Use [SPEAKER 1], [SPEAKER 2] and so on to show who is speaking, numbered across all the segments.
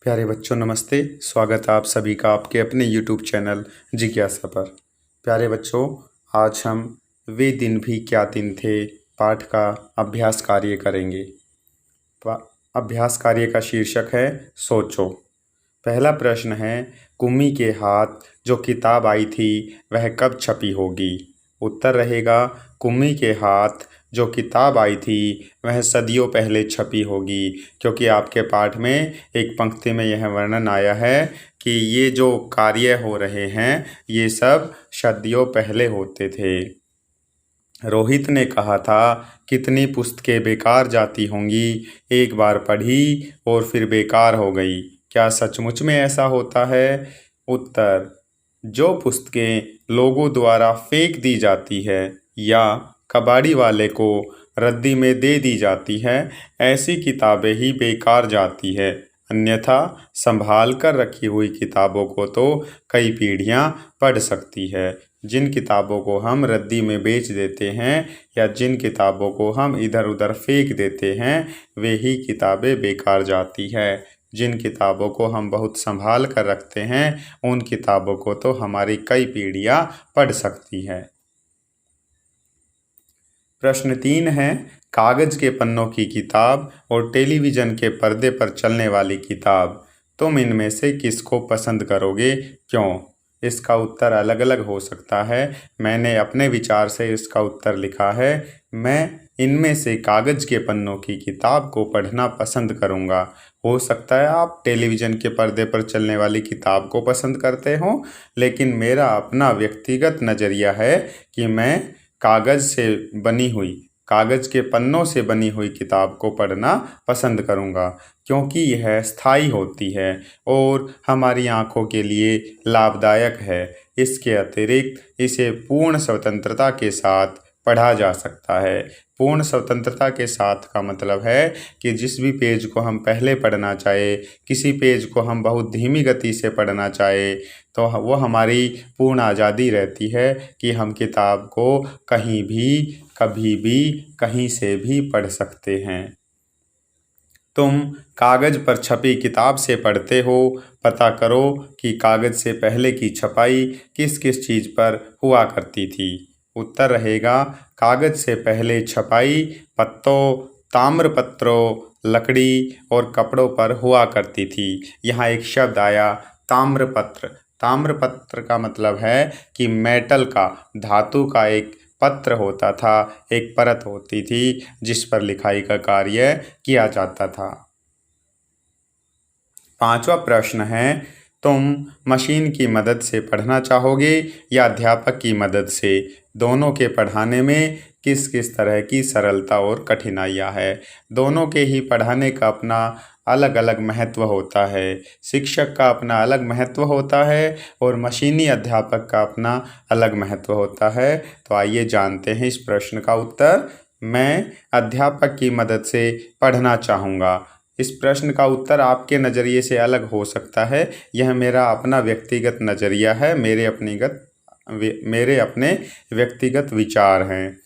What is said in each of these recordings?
[SPEAKER 1] प्यारे बच्चों नमस्ते। स्वागत है आप सभी का आपके अपने YouTube चैनल जिज्ञासा पर। प्यारे बच्चों, आज हम वे दिन भी क्या दिन थे पाठ का अभ्यास कार्य करेंगे। अभ्यास कार्य का शीर्षक है सोचो। पहला प्रश्न है, कुम्मी के हाथ जो किताब आई थी वह कब छपी होगी। उत्तर रहेगा, कुम्मी के हाथ जो किताब आई थी वह सदियों पहले छपी होगी, क्योंकि आपके पाठ में एक पंक्ति में यह वर्णन आया है कि ये जो कार्य हो रहे हैं ये सब सदियों पहले होते थे। रोहित ने कहा था, कितनी पुस्तकें बेकार जाती होंगी, एक बार पढ़ी और फिर बेकार हो गई। क्या सचमुच में ऐसा होता है? उत्तर, जो पुस्तकें लोगों द्वारा फेंक दी जाती है या कबाड़ी वाले को रद्दी में दे दी जाती है, ऐसी किताबें ही बेकार जाती है। अन्यथा संभाल कर रखी हुई किताबों को तो कई पीढ़ियां पढ़ सकती है। जिन किताबों को हम रद्दी में बेच देते हैं या जिन किताबों को हम इधर उधर फेंक देते हैं वे ही किताबें बेकार जाती है। जिन किताबों को हम बहुत संभाल कर रखते हैं उन किताबों को तो हमारी कई पीढ़ियां पढ़ सकती है। प्रश्न 3 है, कागज के पन्नों की किताब और टेलीविज़न के पर्दे पर चलने वाली किताब, तुम इनमें से किसको पसंद करोगे, क्यों? इसका उत्तर अलग अलग हो सकता है। मैंने अपने विचार से इसका उत्तर लिखा है। मैं इनमें से कागज के पन्नों की किताब को पढ़ना पसंद करूँगा। हो सकता है आप टेलीविज़न के पर्दे पर चलने वाली किताब को पसंद करते हो, लेकिन मेरा अपना व्यक्तिगत नज़रिया है कि मैं कागज़ के पन्नों से बनी हुई किताब को पढ़ना पसंद करूँगा, क्योंकि यह स्थायी होती है और हमारी आँखों के लिए लाभदायक है। इसके अतिरिक्त इसे पूर्ण स्वतंत्रता के साथ पढ़ा जा सकता है। पूर्ण स्वतंत्रता के साथ का मतलब है कि जिस भी पेज को हम पहले पढ़ना चाहे, किसी पेज को हम बहुत धीमी गति से पढ़ना चाहे, तो वो हमारी पूर्ण आज़ादी रहती है कि हम किताब को कहीं भी, कभी भी, कहीं से भी पढ़ सकते हैं। तुम कागज़ पर छपी किताब से पढ़ते हो, पता करो कि कागज़ से पहले की छपाई किस किस चीज़ पर हुआ करती थी। उत्तर रहेगा, कागज़ से पहले छपाई पत्तों, ताम्रपत्रों, लकड़ी और कपड़ों पर हुआ करती थी। यहाँ एक शब्द आया ताम्रपत्र। ताम्रपत्र का मतलब है कि मेटल का, धातु का एक पत्र होता था, एक परत होती थी जिस पर लिखाई का कार्य किया जाता था। पांचवा प्रश्न है, तुम मशीन की मदद से पढ़ना चाहोगे या अध्यापक की मदद से? दोनों के पढ़ाने में किस किस तरह की सरलता और कठिनाइयाँ है? दोनों के ही पढ़ाने का अपना अलग अलग महत्व होता है। शिक्षक का अपना अलग महत्व होता है और मशीनी अध्यापक का अपना अलग महत्व होता है। तो आइए जानते हैं इस प्रश्न का उत्तर। मैं अध्यापक की मदद से पढ़ना चाहूँगा। इस प्रश्न का उत्तर आपके नज़रिए से अलग हो सकता है। यह मेरा अपना व्यक्तिगत नज़रिया है, मेरे अपने व्यक्तिगत विचार हैं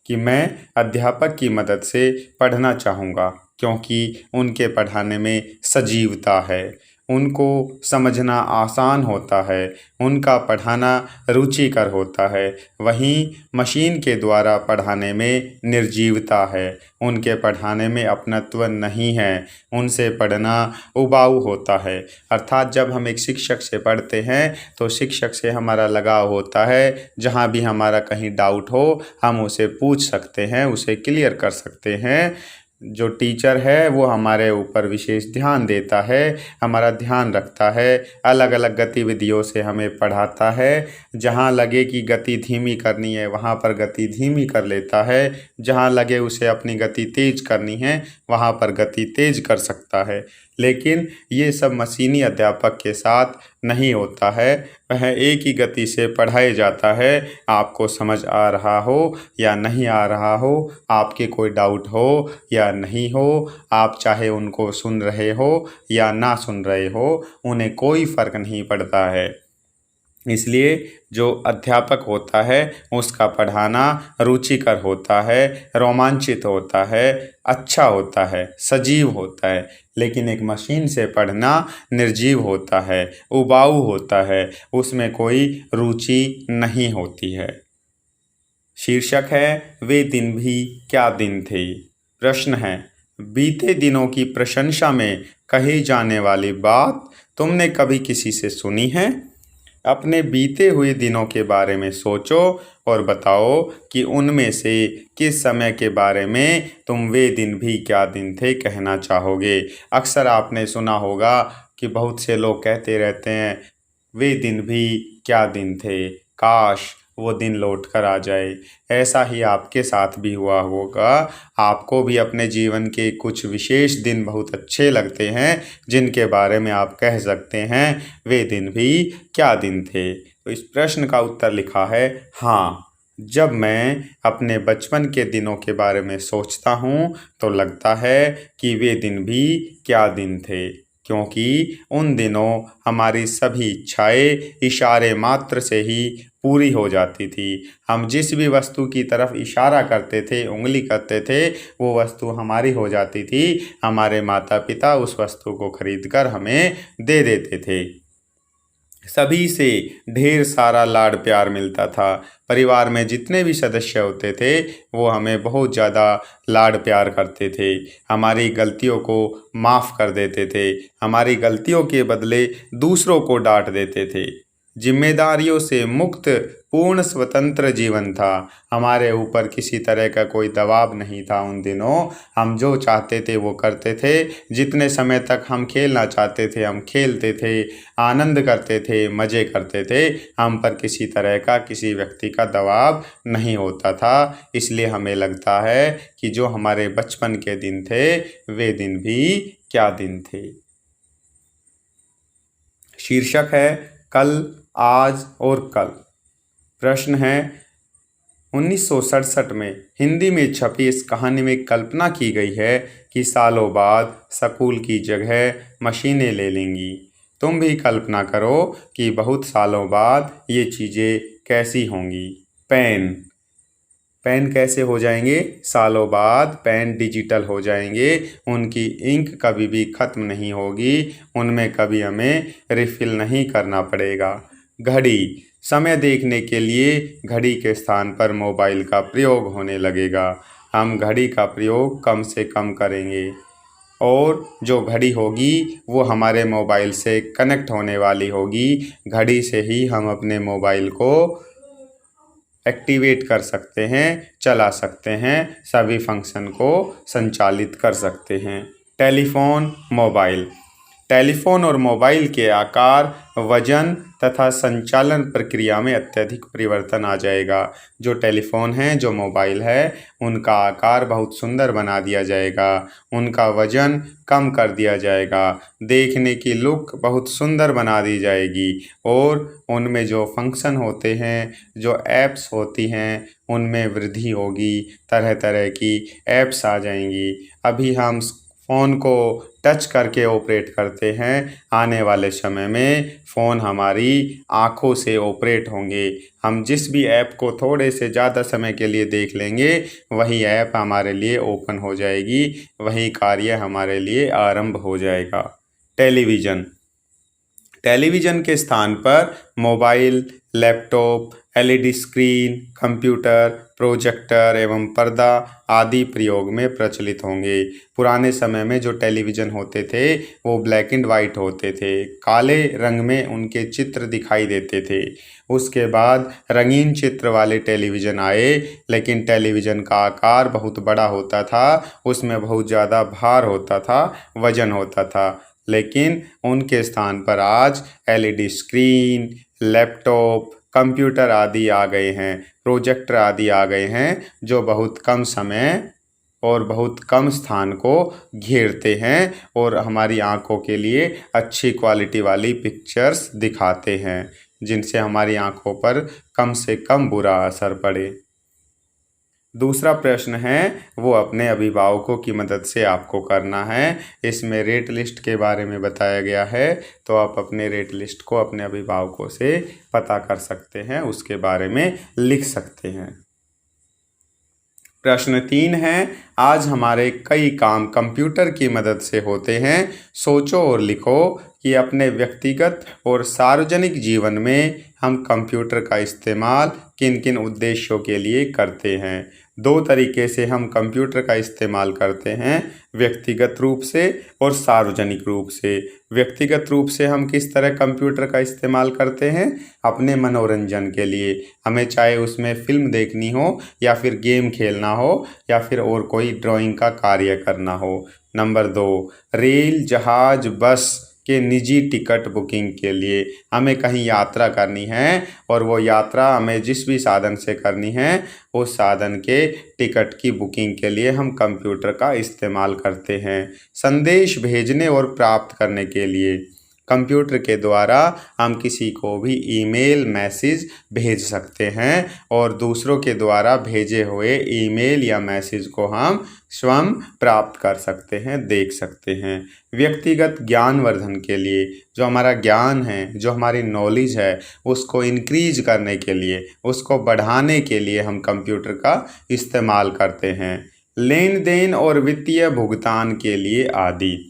[SPEAKER 1] कि मैं अध्यापक की मदद से पढ़ना चाहूँगा, क्योंकि उनके पढ़ाने में सजीवता है, उनको समझना आसान होता है, उनका पढ़ाना रुचिकर होता है। वहीं मशीन के द्वारा पढ़ाने में निर्जीवता है, उनके पढ़ाने में अपनत्व नहीं है, उनसे पढ़ना उबाऊ होता है। अर्थात जब हम एक शिक्षक से पढ़ते हैं तो शिक्षक से हमारा लगाव होता है। जहाँ भी हमारा कहीं डाउट हो हम उसे पूछ सकते हैं, उसे क्लियर कर सकते हैं। जो टीचर है वो हमारे ऊपर विशेष ध्यान देता है, हमारा ध्यान रखता है, अलग अलग गतिविधियों से हमें पढ़ाता है। जहाँ लगे कि गति धीमी करनी है वहाँ पर गति धीमी कर लेता है, जहाँ लगे उसे अपनी गति तेज करनी है वहाँ पर गति तेज कर सकता है। लेकिन ये सब मशीनी अध्यापक के साथ नहीं होता है। वह एक ही गति से पढ़ाया जाता है। आपको समझ आ रहा हो या नहीं आ रहा हो, आपके कोई डाउट हो या नहीं हो, आप चाहे उनको सुन रहे हो या ना सुन रहे हो, उन्हें कोई फ़र्क नहीं पड़ता है। इसलिए जो अध्यापक होता है उसका पढ़ाना रुचिकर होता है, रोमांचित होता है, अच्छा होता है, सजीव होता है। लेकिन एक मशीन से पढ़ना निर्जीव होता है, उबाऊ होता है, उसमें कोई रुचि नहीं होती है। शीर्षक है वे दिन भी क्या दिन थे। प्रश्न है, बीते दिनों की प्रशंसा में कही जाने वाली बात तुमने कभी किसी से सुनी है? अपने बीते हुए दिनों के बारे में सोचो और बताओ कि उनमें से किस समय के बारे में तुम वे दिन भी क्या दिन थे कहना चाहोगे। अक्सर आपने सुना होगा कि बहुत से लोग कहते रहते हैं, वे दिन भी क्या दिन थे, काश वो दिन लौट कर आ जाए। ऐसा ही आपके साथ भी हुआ होगा। आपको भी अपने जीवन के कुछ विशेष दिन बहुत अच्छे लगते हैं, जिनके बारे में आप कह सकते हैं वे दिन भी क्या दिन थे। तो इस प्रश्न का उत्तर लिखा है हाँ। जब मैं अपने बचपन के दिनों के बारे में सोचता हूँ तो लगता है कि वे दिन भी क्या दिन थे, क्योंकि उन दिनों हमारी सभी इच्छाएं इशारे मात्र से ही पूरी हो जाती थी। हम जिस भी वस्तु की तरफ इशारा करते थे, उंगली करते थे, वो वस्तु हमारी हो जाती थी। हमारे माता पिता उस वस्तु को खरीद कर हमें दे देते थे। सभी से ढेर सारा लाड प्यार मिलता था। परिवार में जितने भी सदस्य होते थे वो हमें बहुत ज़्यादा लाड प्यार करते थे, हमारी गलतियों को माफ़ कर देते थे, हमारी गलतियों के बदले दूसरों को डांट देते थे। जिम्मेदारियों से मुक्त पूर्ण स्वतंत्र जीवन था। हमारे ऊपर किसी तरह का कोई दबाव नहीं था। उन दिनों हम जो चाहते थे वो करते थे। जितने समय तक हम खेलना चाहते थे हम खेलते थे, आनंद करते थे, मज़े करते थे। हम पर किसी तरह का किसी व्यक्ति का दबाव नहीं होता था। इसलिए हमें लगता है कि जो हमारे बचपन के दिन थे वे दिन भी क्या दिन थे। शीर्षक है कल, आज और कल। प्रश्न है, 1967 में हिंदी में छपी इस कहानी में कल्पना की गई है कि सालों बाद स्कूल की जगह मशीनें ले लेंगी। तुम भी कल्पना करो कि बहुत सालों बाद ये चीज़ें कैसी होंगी। पेन पेन कैसे हो जाएंगे? सालों बाद पेन डिजिटल हो जाएंगे। उनकी इंक कभी भी ख़त्म नहीं होगी, उनमें कभी हमें रिफ़िल नहीं करना पड़ेगा। घड़ी, समय देखने के लिए घड़ी के स्थान पर मोबाइल का प्रयोग होने लगेगा। हम घड़ी का प्रयोग कम से कम करेंगे और जो घड़ी होगी वो हमारे मोबाइल से कनेक्ट होने वाली होगी। घड़ी से ही हम अपने मोबाइल को एक्टिवेट कर सकते हैं, चला सकते हैं, सभी फंक्शन को संचालित कर सकते हैं। टेलीफ़ोन और मोबाइल के आकार, वजन तथा संचालन प्रक्रिया में अत्यधिक परिवर्तन आ जाएगा। जो टेलीफ़ोन है, जो मोबाइल है, उनका आकार बहुत सुंदर बना दिया जाएगा, उनका वजन कम कर दिया जाएगा, देखने की लुक बहुत सुंदर बना दी जाएगी और उनमें जो फंक्शन होते हैं, जो ऐप्स होती हैं, उनमें वृद्धि होगी। तरह तरह की ऐप्स आ जाएंगी। अभी हम फ़ोन को टच करके ऑपरेट करते हैं, आने वाले समय में फ़ोन हमारी आँखों से ऑपरेट होंगे। हम जिस भी ऐप को थोड़े से ज़्यादा समय के लिए देख लेंगे, वही ऐप हमारे लिए ओपन हो जाएगी, वही कार्य हमारे लिए आरंभ हो जाएगा। टेलीविज़न के स्थान पर mobile, laptop, LED screen, computer, projector एवं पर्दा आदि प्रयोग में प्रचलित होंगे। पुराने समय में जो टेलीविज़न होते थे वो ब्लैक एंड वाइट होते थे, काले रंग में उनके चित्र दिखाई देते थे। उसके बाद रंगीन चित्र वाले टेलीविज़न आए, लेकिन टेलीविज़न का आकार बहुत बड़ा होता था, उसमें बहुत ज़्यादा भार होता था, वजन होता था। लेकिन उनके स्थान पर आज एलईडी स्क्रीन, लैपटॉप, कंप्यूटर आदि आ गए हैं, प्रोजेक्टर आदि आ गए हैं, जो बहुत कम समय और बहुत कम स्थान को घेरते हैं और हमारी आँखों के लिए अच्छी क्वालिटी वाली पिक्चर्स दिखाते हैं, जिनसे हमारी आँखों पर कम से कम बुरा असर पड़े। दूसरा प्रश्न है वो अपने अभिभावकों की मदद से आपको करना है। इसमें रेट लिस्ट के बारे में बताया गया है, तो आप अपने रेट लिस्ट को अपने अभिभावकों से पता कर सकते हैं, उसके बारे में लिख सकते हैं। प्रश्न 3 है, आज हमारे कई काम कंप्यूटर की मदद से होते हैं। सोचो और लिखो कि अपने व्यक्तिगत और सार्वजनिक जीवन में हम कंप्यूटर का इस्तेमाल किन किन उद्देश्यों के लिए करते हैं। दो तरीके से हम कंप्यूटर का इस्तेमाल करते हैं, व्यक्तिगत रूप से और सार्वजनिक रूप से। व्यक्तिगत रूप से हम किस तरह कंप्यूटर का इस्तेमाल करते हैं, अपने मनोरंजन के लिए, हमें चाहे उसमें फिल्म देखनी हो या फिर गेम खेलना हो या फिर और कोई ड्राइंग का कार्य करना हो। नंबर 2, रेल, जहाज, बस के निजी टिकट बुकिंग के लिए, हमें कहीं यात्रा करनी है और वो यात्रा हमें जिस भी साधन से करनी है उस साधन के टिकट की बुकिंग के लिए हम कंप्यूटर का इस्तेमाल करते हैं। संदेश भेजने और प्राप्त करने के लिए कंप्यूटर के द्वारा हम किसी को भी ईमेल, मैसेज भेज सकते हैं और दूसरों के द्वारा भेजे हुए ईमेल या मैसेज को हम स्वयं प्राप्त कर सकते हैं, देख सकते हैं। व्यक्तिगत ज्ञानवर्धन के लिए, जो हमारा ज्ञान है, जो हमारी नॉलेज है, उसको इंक्रीज करने के लिए, उसको बढ़ाने के लिए हम कंप्यूटर का इस्तेमाल करते हैं। लेन देन और वित्तीय भुगतान के लिए आदि,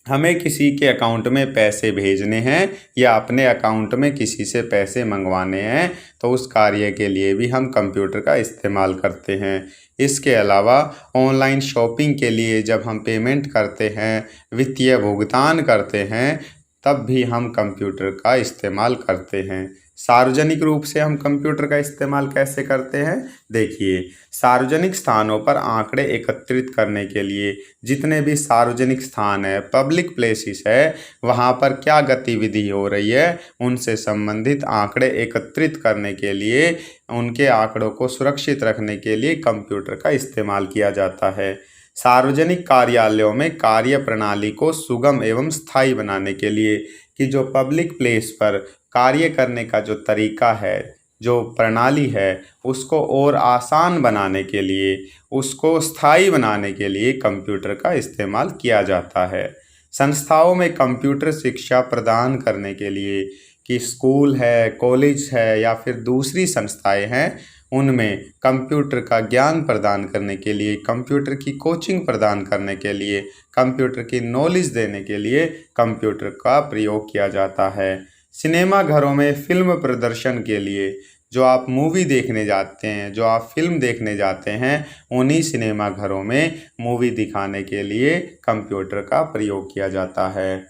[SPEAKER 1] हमें किसी के अकाउंट में पैसे भेजने हैं या अपने अकाउंट में किसी से पैसे मंगवाने हैं तो उस कार्य के लिए भी हम कंप्यूटर का इस्तेमाल करते हैं। इसके अलावा ऑनलाइन शॉपिंग के लिए जब हम पेमेंट करते हैं, वित्तीय भुगतान करते हैं, तब भी हम कंप्यूटर का इस्तेमाल करते हैं। सार्वजनिक रूप से हम कंप्यूटर का इस्तेमाल कैसे करते हैं, देखिए, सार्वजनिक स्थानों पर आंकड़े एकत्रित करने के लिए, जितने भी सार्वजनिक स्थान है, पब्लिक प्लेसेस है, वहाँ पर क्या गतिविधि हो रही है उनसे संबंधित आंकड़े एकत्रित करने के लिए, उनके आंकड़ों को सुरक्षित रखने के लिए कंप्यूटर का इस्तेमाल किया जाता है। सार्वजनिक कार्यालयों में कार्य प्रणाली को सुगम एवं स्थायी बनाने के लिए, कि जो पब्लिक प्लेस पर कार्य करने का जो तरीका है, जो प्रणाली है, उसको और आसान बनाने के लिए, उसको स्थायी बनाने के लिए कंप्यूटर का इस्तेमाल किया जाता है। संस्थाओं में कंप्यूटर शिक्षा प्रदान करने के लिए, कि स्कूल है, कॉलेज है या फिर दूसरी संस्थाएं हैं, उनमें कंप्यूटर का ज्ञान प्रदान करने के लिए, कंप्यूटर की कोचिंग प्रदान करने के लिए, कंप्यूटर की नॉलेज देने के लिए कंप्यूटर का प्रयोग किया जाता है। सिनेमा घरों में फिल्म प्रदर्शन के लिए, जो आप मूवी देखने जाते हैं, जो आप फिल्म देखने जाते हैं, उन्हीं सिनेमा घरों में मूवी दिखाने के लिए कंप्यूटर का प्रयोग किया जाता है।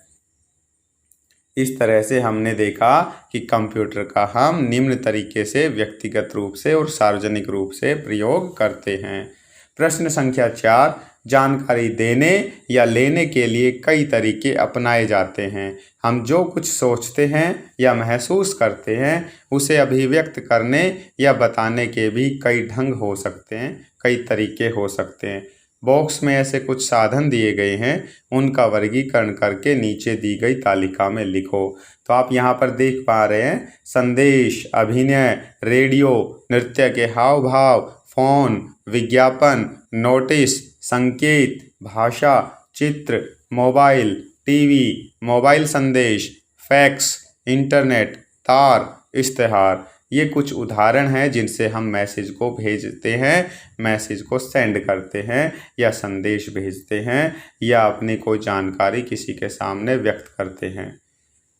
[SPEAKER 1] इस तरह से हमने देखा कि कंप्यूटर का हम निम्न तरीके से व्यक्तिगत रूप से और सार्वजनिक रूप से प्रयोग करते हैं। प्रश्न संख्या 4, जानकारी देने या लेने के लिए कई तरीके अपनाए जाते हैं। हम जो कुछ सोचते हैं या महसूस करते हैं उसे अभिव्यक्त करने या बताने के भी कई ढंग हो सकते हैं, कई तरीके हो सकते हैं। बॉक्स में ऐसे कुछ साधन दिए गए हैं, उनका वर्गीकरण करके नीचे दी गई तालिका में लिखो। तो आप यहाँ पर देख पा रहे हैं, संदेश, अभिनय, रेडियो, नृत्य के हाव भाव, फोन, विज्ञापन, नोटिस, संकेत, भाषा, चित्र, मोबाइल, टीवी, मोबाइल संदेश, फैक्स, इंटरनेट, तार, इश्तेहार। ये कुछ उदाहरण हैं जिनसे हम मैसेज को भेजते हैं, मैसेज को सेंड करते हैं या संदेश भेजते हैं या अपनी कोई जानकारी किसी के सामने व्यक्त करते हैं।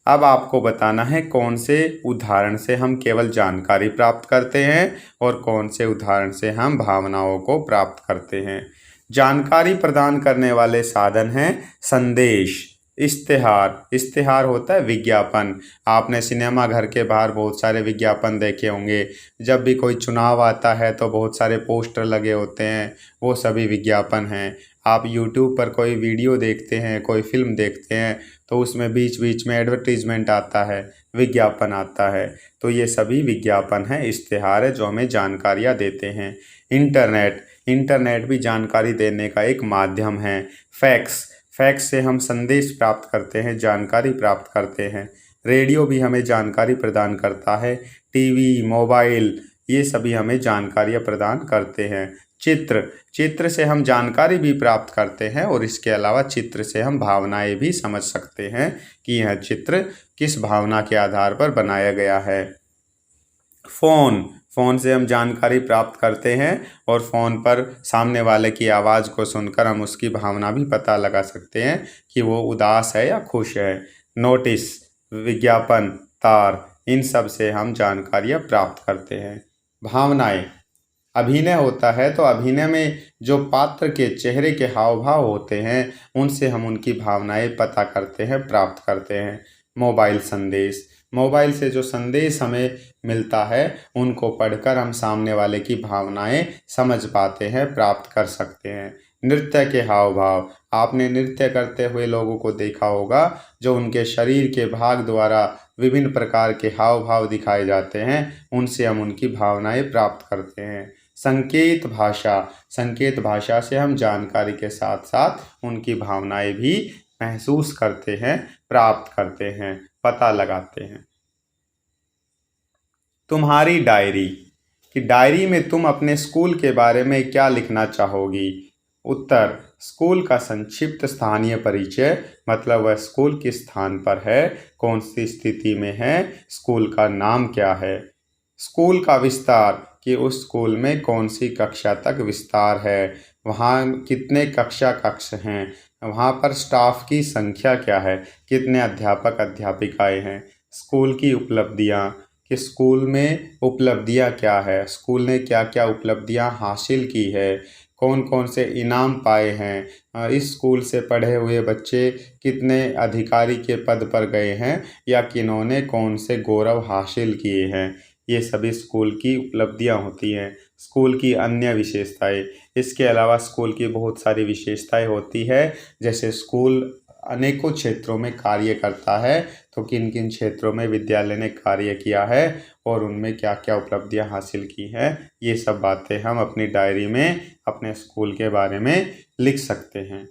[SPEAKER 1] अब आपको बताना है कौन से उदाहरण से हम केवल जानकारी प्राप्त करते हैं और कौन से उदाहरण से हम भावनाओं को प्राप्त करते हैं। जानकारी प्रदान करने वाले साधन हैं संदेश, इश्तेहार, इश्तेहार होता है विज्ञापन। आपने सिनेमा घर के बाहर बहुत सारे विज्ञापन देखे होंगे। जब भी कोई चुनाव आता है तो बहुत सारे पोस्टर लगे होते हैं, वो सभी विज्ञापन हैं। आप यूट्यूब पर कोई वीडियो देखते हैं, कोई फिल्म देखते हैं तो उसमें बीच बीच में एडवर्टीजमेंट आता है, विज्ञापन आता है, तो ये सभी विज्ञापन हैं, इश्तेहार है जो हमें जानकारियाँ देते हैं। इंटरनेट, इंटरनेट भी जानकारी देने का एक माध्यम है। फैक्स, फैक्स से हम संदेश प्राप्त करते हैं, जानकारी प्राप्त करते हैं। रेडियो भी हमें जानकारी प्रदान करता है। टीवी, मोबाइल, ये सभी हमें जानकारियाँ प्रदान करते हैं। चित्र से हम जानकारी भी प्राप्त करते हैं और इसके अलावा चित्र से हम भावनाएं भी समझ सकते हैं कि यह चित्र किस भावना के आधार पर बनाया गया है। फ़ोन से हम जानकारी प्राप्त करते हैं और फ़ोन पर सामने वाले की आवाज़ को सुनकर हम उसकी भावना भी पता लगा सकते हैं कि वो उदास है या खुश है। नोटिस, विज्ञापन, तार, इन सब से हम जानकारियाँ प्राप्त करते हैं। भावनाएं, अभिनय होता है तो अभिनय में जो पात्र के चेहरे के हाव भाव होते हैं उनसे हम उनकी भावनाएं पता करते हैं, प्राप्त करते हैं। मोबाइल से जो संदेश हमें मिलता है उनको पढ़कर हम सामने वाले की भावनाएं समझ पाते हैं, प्राप्त कर सकते हैं। नृत्य के हाव भाव, आपने नृत्य करते हुए लोगों को देखा होगा, जो उनके शरीर के भाग द्वारा विभिन्न प्रकार के हाव भाव दिखाए जाते हैं, उनसे हम उनकी भावनाएं प्राप्त करते हैं। संकेत भाषा से हम जानकारी के साथ साथ उनकी भावनाएं भी महसूस करते हैं, प्राप्त करते हैं, पता लगाते हैं। तुम्हारी डायरी, कि डायरी में तुम अपने स्कूल के बारे में क्या लिखना चाहोगी? उत्तर, स्कूल का संक्षिप्त स्थानीय परिचय, मतलब वह स्कूल किस स्थान पर है, कौन सी स्थिति में है, स्कूल का नाम क्या है। स्कूल का विस्तार, कि उस स्कूल में कौन सी कक्षा तक विस्तार है, वहाँ कितने कक्ष हैं, वहाँ पर स्टाफ की संख्या क्या है, कितने अध्यापक अध्यापिकाएं हैं। स्कूल की उपलब्धियाँ, कि स्कूल में उपलब्धियाँ क्या है, स्कूल ने क्या क्या उपलब्धियाँ हासिल की है, कौन कौन से इनाम पाए हैं, इस स्कूल से पढ़े हुए बच्चे कितने अधिकारी के पद पर गए हैं या किन्होंने कौन से गौरव हासिल किए हैं। ये सभी स्कूल की उपलब्धियां होती हैं। स्कूल की अन्य विशेषताएं, इसके अलावा स्कूल की बहुत सारी विशेषताएं होती है, जैसे स्कूल अनेकों क्षेत्रों में कार्य करता है, तो किन किन क्षेत्रों में विद्यालय ने कार्य किया है और उनमें क्या क्या उपलब्धियां हासिल की हैं, ये सब बातें हम अपनी डायरी में अपने स्कूल के बारे में लिख सकते हैं।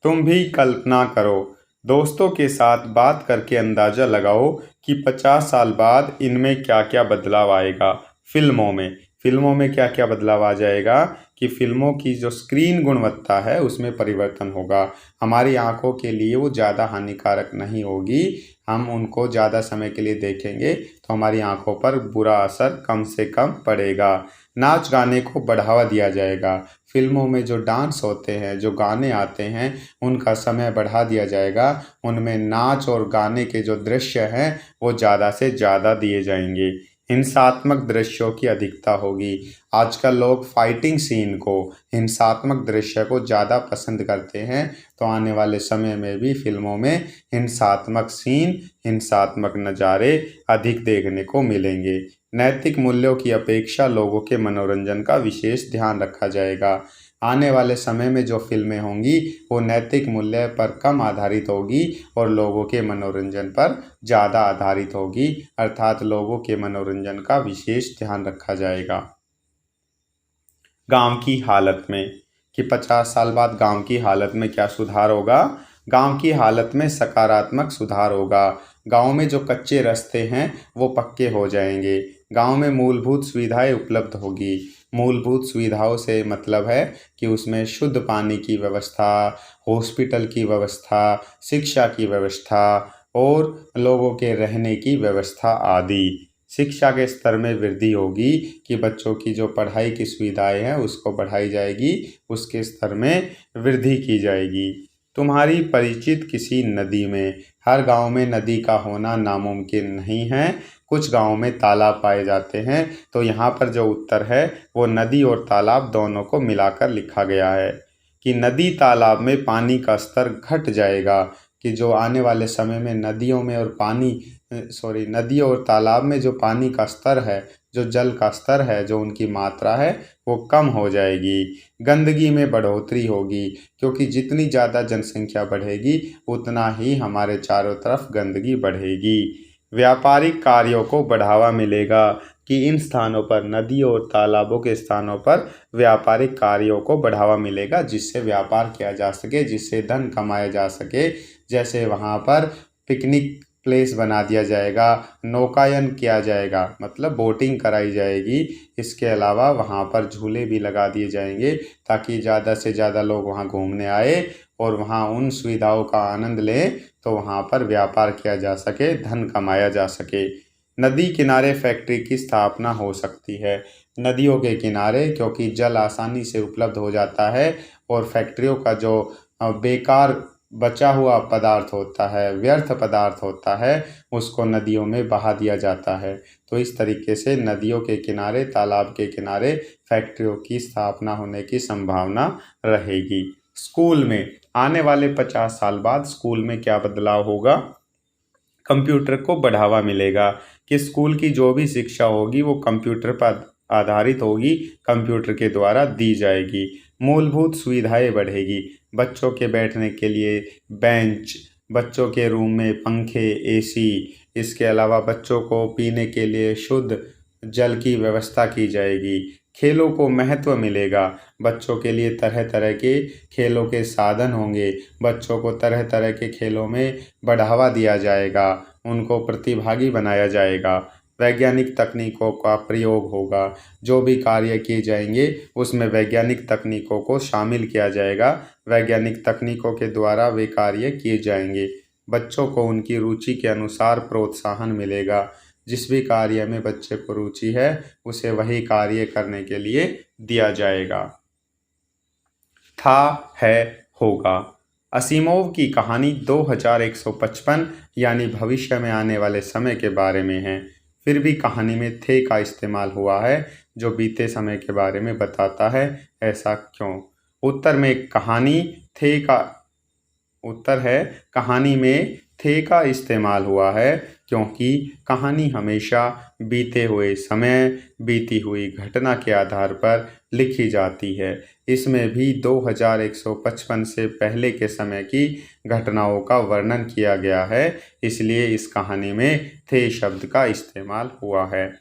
[SPEAKER 1] तुम भी कल्पना करो, दोस्तों के साथ बात करके अंदाज़ा लगाओ कि 50 साल बाद इनमें क्या क्या बदलाव आएगा। फिल्मों में क्या क्या बदलाव आ जाएगा, कि फिल्मों की जो स्क्रीन गुणवत्ता है उसमें परिवर्तन होगा। हमारी आंखों के लिए वो ज़्यादा हानिकारक नहीं होगी, हम उनको ज़्यादा समय के लिए देखेंगे तो हमारी आंखों पर बुरा असर कम से कम पड़ेगा। नाच गाने को बढ़ावा दिया जाएगा, फिल्मों में जो डांस होते हैं, जो गाने आते हैं, उनका समय बढ़ा दिया जाएगा, उनमें नाच और गाने के जो दृश्य हैं वो ज़्यादा से ज़्यादा दिए जाएंगे। हिंसात्मक दृश्यों की अधिकता होगी, आजकल लोग फाइटिंग सीन को, हिंसात्मक दृश्य को ज़्यादा पसंद करते हैं, तो आने वाले समय में भी फिल्मों में हिंसात्मक सीन, हिंसात्मक नज़ारे अधिक देखने को मिलेंगे। नैतिक मूल्यों की अपेक्षा लोगों के मनोरंजन का विशेष ध्यान रखा जाएगा। आने वाले समय में जो फिल्में होंगी वो नैतिक मूल्य पर कम आधारित होगी और लोगों के मनोरंजन पर ज़्यादा आधारित होगी, अर्थात लोगों के मनोरंजन का विशेष ध्यान रखा जाएगा। गांव की हालत में, कि 50 साल बाद गांव की हालत में क्या सुधार होगा? गांव की हालत में सकारात्मक सुधार होगा। गांव में जो कच्चे रास्ते हैं वो पक्के हो जाएंगे। गांव में मूलभूत सुविधाएं उपलब्ध होगी। मूलभूत सुविधाओं से मतलब है कि उसमें शुद्ध पानी की व्यवस्था, हॉस्पिटल की व्यवस्था, शिक्षा की व्यवस्था और लोगों के रहने की व्यवस्था आदि। शिक्षा के स्तर में वृद्धि होगी, कि बच्चों की जो पढ़ाई की सुविधाएं हैं उसको बढ़ाई जाएगी, उसके स्तर में वृद्धि की जाएगी। तुम्हारी परिचित किसी नदी में, हर गांव में नदी का होना नामुमकिन नहीं है, कुछ गांवों में तालाब पाए जाते हैं, तो यहाँ पर जो उत्तर है वो नदी और तालाब दोनों को मिलाकर लिखा गया है, कि नदी तालाब में पानी का स्तर घट जाएगा, कि जो आने वाले समय में नदी और तालाब में जो पानी का स्तर है, जो जल का स्तर है, जो उनकी मात्रा है वो कम हो जाएगी। गंदगी में बढ़ोतरी होगी, क्योंकि जितनी ज़्यादा जनसंख्या बढ़ेगी उतना ही हमारे चारों तरफ गंदगी बढ़ेगी। व्यापारिक कार्यों को बढ़ावा मिलेगा, कि इन स्थानों पर, नदी और तालाबों के स्थानों पर व्यापारिक कार्यों को बढ़ावा मिलेगा, जिससे व्यापार किया जा सके, जिससे धन कमाया जा सके। जैसे वहाँ पर पिकनिक प्लेस बना दिया जाएगा, नौकायन किया जाएगा मतलब बोटिंग कराई जाएगी। इसके अलावा वहाँ पर झूले भी लगा दिए जाएंगे ताकि ज़्यादा से ज़्यादा लोग वहाँ घूमने आए और वहाँ उन सुविधाओं का आनंद लें, तो वहाँ पर व्यापार किया जा सके, धन कमाया जा सके। नदी किनारे फैक्ट्री की स्थापना हो सकती है। नदियों के किनारे क्योंकि जल आसानी से उपलब्ध हो जाता है और फैक्ट्रियों का जो बेकार बचा हुआ पदार्थ होता है, व्यर्थ पदार्थ होता है, उसको नदियों में बहा दिया जाता है। तो इस तरीके से नदियों के किनारे, तालाब के किनारे फैक्ट्रियों की स्थापना होने की संभावना रहेगी। स्कूल में आने वाले 50 साल बाद स्कूल में क्या बदलाव होगा? कंप्यूटर को बढ़ावा मिलेगा कि स्कूल की जो भी शिक्षा होगी वो कंप्यूटर पर आधारित होगी, कंप्यूटर के द्वारा दी जाएगी। मूलभूत सुविधाएं बढ़ेगी, बच्चों के बैठने के लिए बेंच, बच्चों के रूम में पंखे, एसी, इसके अलावा बच्चों को पीने के लिए शुद्ध जल की व्यवस्था की जाएगी। खेलों को महत्व मिलेगा, बच्चों के लिए तरह तरह के खेलों के साधन होंगे, बच्चों को तरह तरह के खेलों में बढ़ावा दिया जाएगा, उनको प्रतिभागी बनाया जाएगा। वैज्ञानिक तकनीकों का प्रयोग होगा, जो भी कार्य किए जाएंगे उसमें वैज्ञानिक तकनीकों को शामिल किया जाएगा, वैज्ञानिक तकनीकों के द्वारा वे कार्य किए जाएंगे। बच्चों को उनकी रुचि के अनुसार प्रोत्साहन मिलेगा, जिस भी कार्य में बच्चे को रुचि है उसे वही कार्य करने के लिए दिया जाएगा। था, है, होगा। असीमोव की कहानी 2155 यानी भविष्य में आने वाले समय के बारे में है। फिर भी कहानी में थे का इस्तेमाल हुआ है जो बीते समय के बारे में बताता है। ऐसा क्यों? उत्तर में कहानी थे का उत्तर है कहानी में थे का इस्तेमाल हुआ है क्योंकि कहानी हमेशा बीते हुए समय, बीती हुई घटना के आधार पर लिखी जाती है। इसमें भी 2155 से पहले के समय की घटनाओं का वर्णन किया गया है, इसलिए इस कहानी में थे शब्द का इस्तेमाल हुआ है।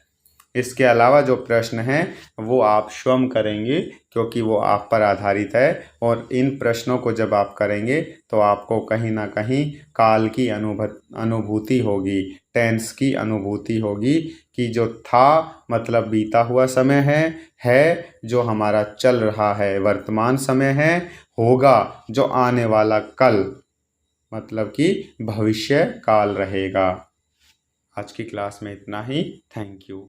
[SPEAKER 1] इसके अलावा जो प्रश्न हैं वो आप स्वयं करेंगे क्योंकि वो आप पर आधारित है, और इन प्रश्नों को जब आप करेंगे तो आपको कहीं ना कहीं काल की अनुभूति होगी, टेंस की अनुभूति होगी कि जो था मतलब बीता हुआ समय है जो हमारा चल रहा है वर्तमान समय है, होगा जो आने वाला कल मतलब कि भविष्य काल रहेगा। आज की क्लास में इतना ही। Thank you.